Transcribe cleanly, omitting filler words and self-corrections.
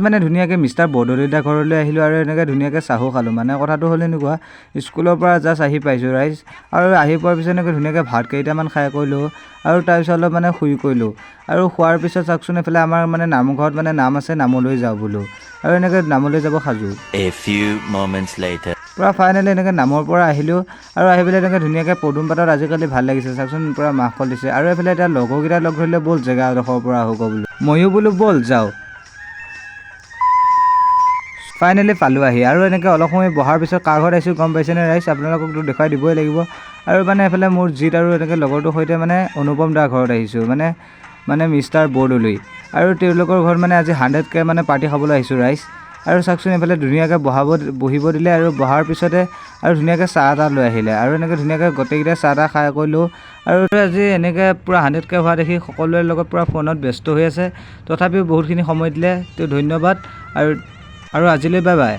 মানে ধুনীয়াকৈ মিষ্টাৰ বৰদলৈদা ঘৰলৈ আহিলোঁ আৰু এনেকৈ ধুনীয়াকৈ চাহো খালোঁ। মানে কথাটো হ'ল এনেকুৱা, স্কুলৰ পৰা জাষ্ট আহি পাইছোঁ ৰাইজ, আৰু আহি পোৱাৰ পিছত এনেকৈ ধুনীয়াকৈ ভাত কেইটামান খাই কৰিলোঁ আৰু তাৰপিছত অলপ মানে শুই কৰিলোঁ। আৰু খোৱাৰ পিছত চাওকচোন এইফালে আমাৰ মানে নামঘৰত মানে নাম আছে, নামলৈ যাওঁ বোলো, আৰু এনেকৈ নামলৈ যাব সাজু। পূৰা ফাইনেলি এনেকৈ নামৰ পৰা আহিলোঁ আৰু আহি পেলাই এনেকৈ ধুনীয়াকৈ পদুম পাতত আজিকালি ভাল লাগিছে চাওকচোন, পূৰা মাংস দিছে। আৰু এইফালে এতিয়া লগৰকেইটা লগ ধৰিলে ব'ল জেগা এডোখৰৰ পৰা আহোঁ বোলো, ময়ো বোলো ব'ল যাওঁ। ফাইনেলি পালোঁ আহি, আৰু এনেকৈ অলপ সময় বহাৰ পিছত কাৰ ঘৰত আহিছোঁ গম পাইছেনে ৰাইজ, আপোনালোককতো দেখুৱাই দিবই লাগিব। আৰু মানে এইফালে মোৰ জিত আৰু এনেকৈ লগৰটোৰ সৈতে মানে অনুপম দাৰ ঘৰত আহিছোঁ, মানে মিষ্টাৰ বৰদলৈ, আৰু তেওঁলোকৰ ঘৰত মানে আজি 100K মানে পাৰ্টি খাবলৈ আহিছোঁ ৰাইজ। আৰু চাওকচোন এইফালে ধুনীয়াকৈ বহিব দিলে, আৰু বহাৰ পিছতে আৰু ধুনীয়াকৈ চাহ এটা লৈ আহিলে, আৰু এনেকৈ ধুনীয়াকৈ গোটেইকেইটাই চাহ তাহ খাই কৰিলোঁ। আৰু আজি এনেকৈ পূৰা 100K হোৱা দেখি সকলোৰে লগত পূৰা ফোনত ব্যস্ত হৈ আছে, তথাপিও বহুতখিনি সময় দিলে, তো ধন্যবাদ আৰু আজিলৈ বাই বাই।